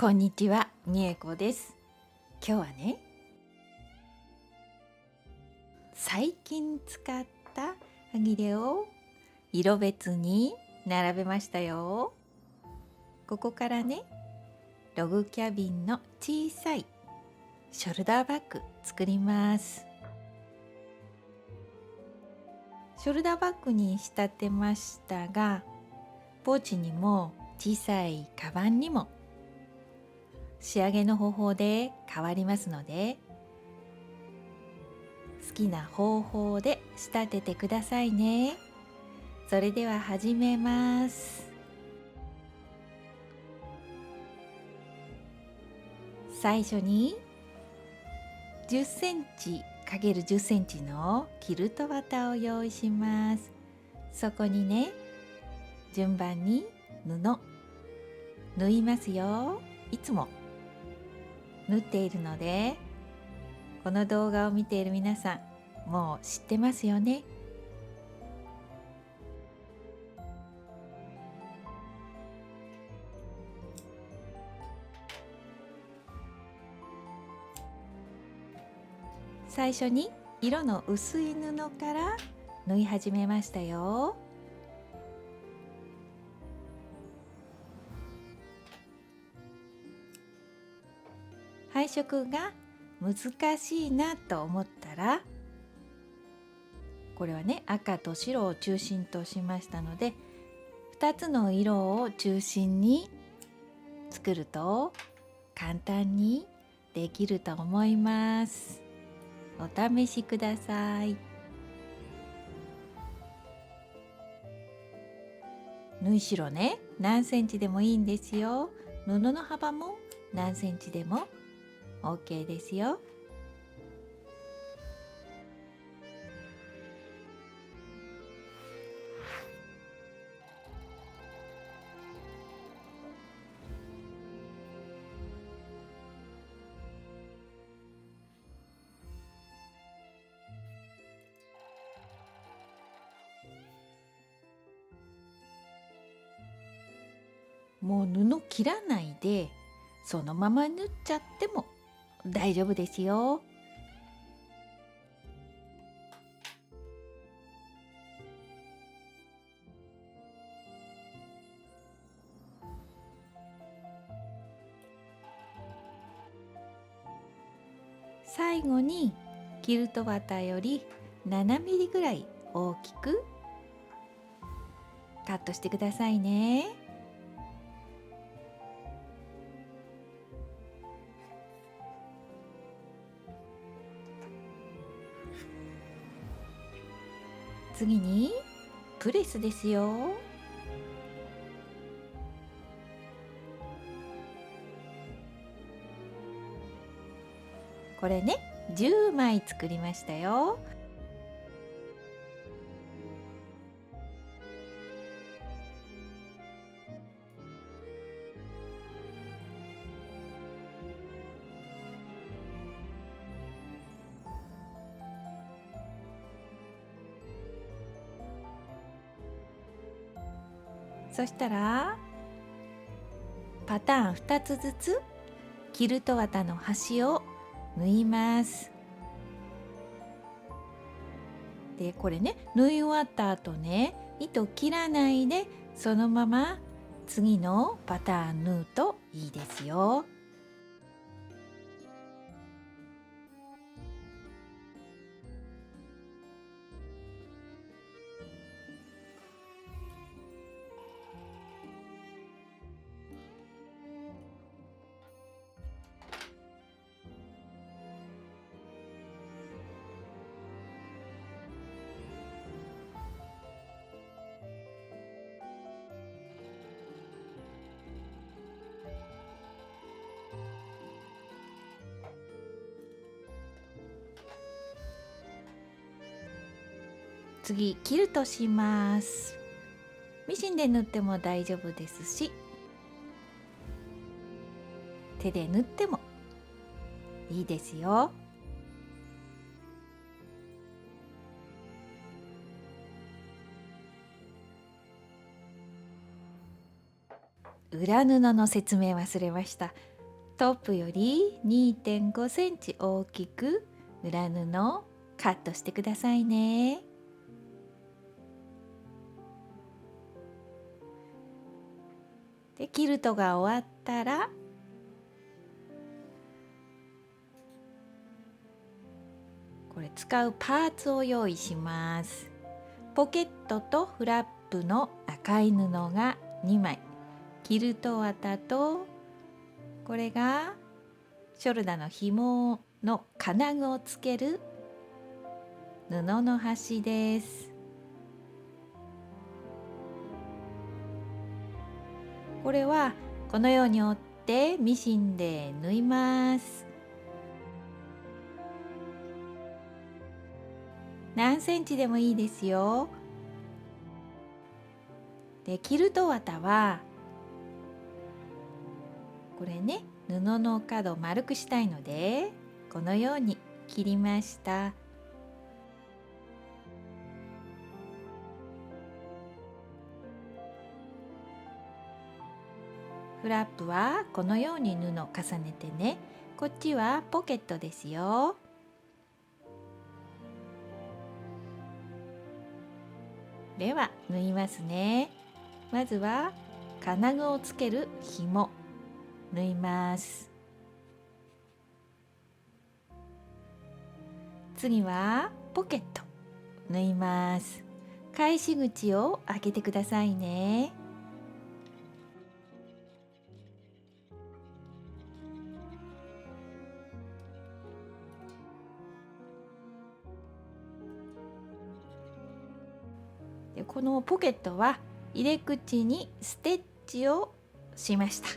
こんにちは、みえこです。今日はね、最近使った端切れを色別に並べましたよ。ここからね、ログキャビンの小さいショルダーバッグ作ります。ショルダーバッグに仕立てましたが、ポーチにも小さいカバンにも仕上げの方法で変わりますので、好きな方法で仕立ててくださいね。それでは始めます。最初に10センチ ×10 センチのキルト綿を用意します。そこにね、順番に布縫いますよ。いつも縫っているので、この動画を見ている皆さんもう知ってますよね。最初に色の薄い布から縫い始めましたよ。配色が難しいなと思ったら、これはね、赤と白を中心としましたので、2つの色を中心に作ると簡単にできると思います。お試しください。縫い代ね、何センチでもいいんですよ。布の幅も何センチでも OK ですよ。もう布切らないでそのまま縫っちゃっても大丈夫ですよ。最後にキルト綿より7ミリぐらい大きくカットしてくださいね。次にプレスですよ。これね、10枚作りましたよ。そしたらパターン2つずつキルト綿の端を縫います。でこれね、縫い終わった後ね、糸切らないでそのまま次のパターン縫うといいですよ。次キルトします。ミシンで縫っても大丈夫ですし、手で縫ってもいいですよ。裏布の説明忘れました。トップより 2.5 センチ大きく裏布をカットしてくださいね。でキルトが終わったらこれ使うパーツを用意します。ポケットとフラップの赤い布が2枚、キルト綿とこれがショルダーの紐の金具をつける布の端です。これはこのように折ってミシンで縫います。何センチでもいいですよ。でキルト綿はこれね、布の角を丸くしたいのでこのように切りました。フラップはこのように布を重ねてね、こっちはポケットですよ。では縫いますね。まずは金具をつける紐縫います。次はポケット縫います。返し口を開けてくださいね。でこのポケットは入れ口にステッチをしました。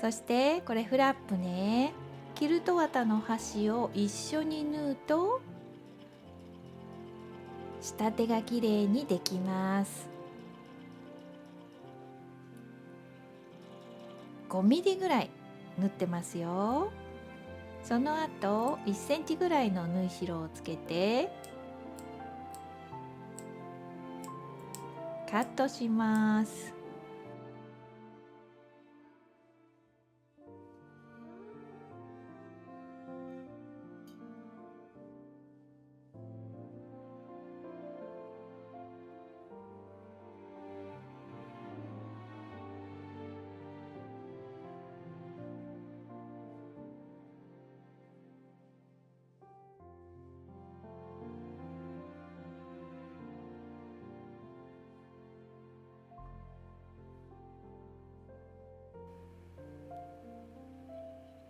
そしてこれフラップね、キルト綿の端を一緒に縫うと仕立てがきれいにできます。5ミリぐらい縫ってますよ。その後1センチぐらいの縫い代をつけてカットします。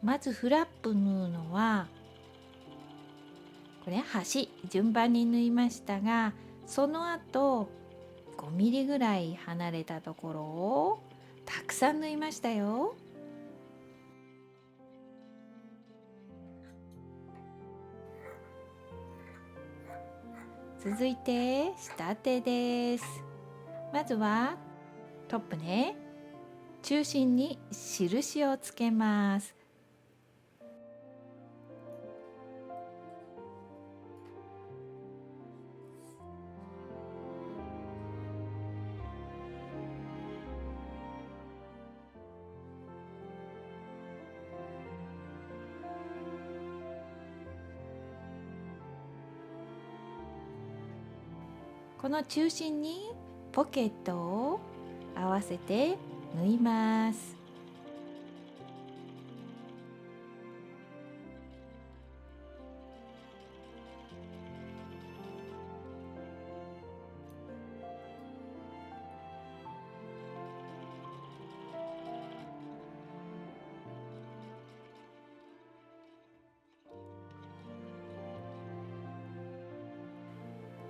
まずフラップ縫うのはこれ端順番に縫いましたが、その後5ミリぐらい離れたところをたくさん縫いましたよ。続いて仕立てです。まずはトップね、中心に印をつけます。この中心にポケットを合わせて縫います。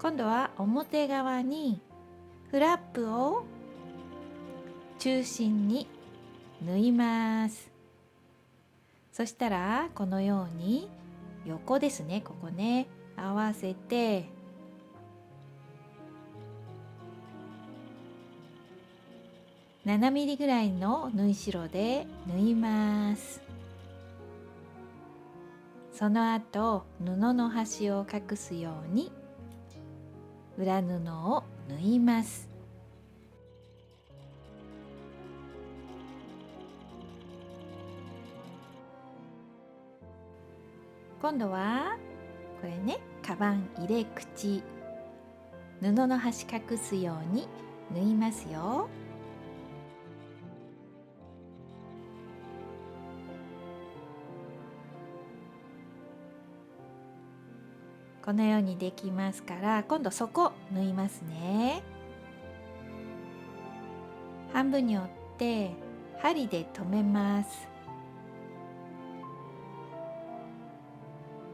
今度は表側にフラップを中心に縫います。そしたらこのように横ですね、ここね合わせて7ミリぐらいの縫い代で縫います。その後布の端を隠すように裏布を縫います。今度はこれね、カバン入れ口、布の端隠すように縫いますよ。このようにできますから、今度底縫いますね。半分に折って針で留めます。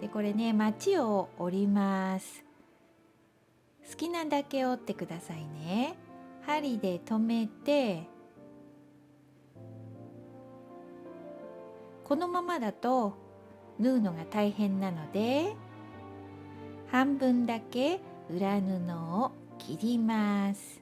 でこれね、まちを折ります。好きなだけ折ってくださいね。針で留めて、このままだと縫うのが大変なので、半分だけ裏布を切ります。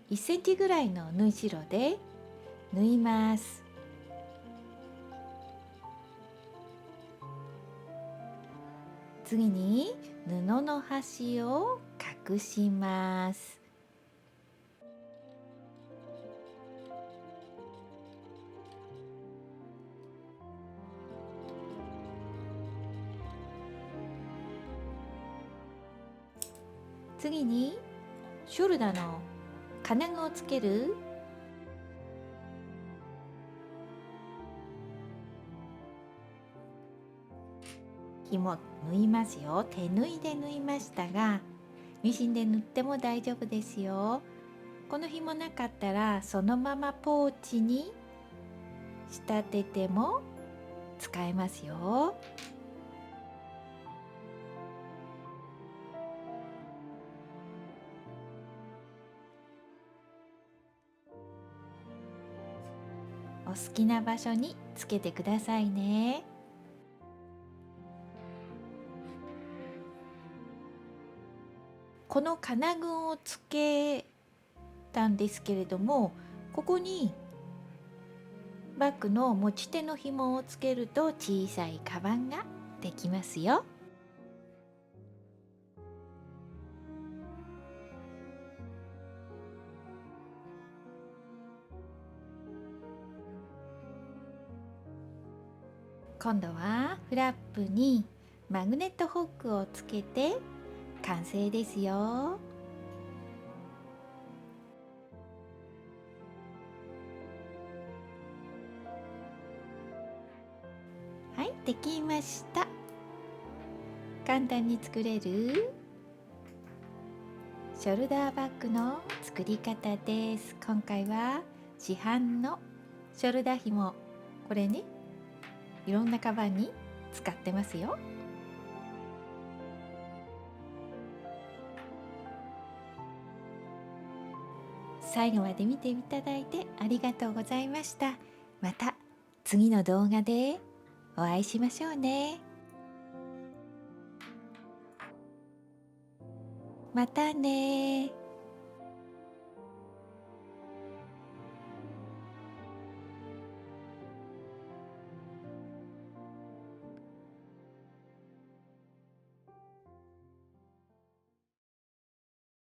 1センチぐらいの縫い代で縫います。次に布の端を隠します。次にショルダーの金具をつける紐縫いますよ。手縫いで縫いましたが、ミシンで縫っても大丈夫ですよ。この紐なかったらそのままポーチに仕立てても使えますよ。お好きな場所につけてくださいね。この金具をつけたんですけれども、ここにバッグの持ち手の紐をつけると小さいカバンができますよ。今度はフラップにマグネットホックをつけて完成ですよ。はい、できました。簡単に作れるショルダーバッグの作り方です。今回は市販のショルダー紐、これね、いろんなカバンに使ってますよ。最後まで見ていただいてありがとうございました。また次の動画でお会いしましょうね。またね。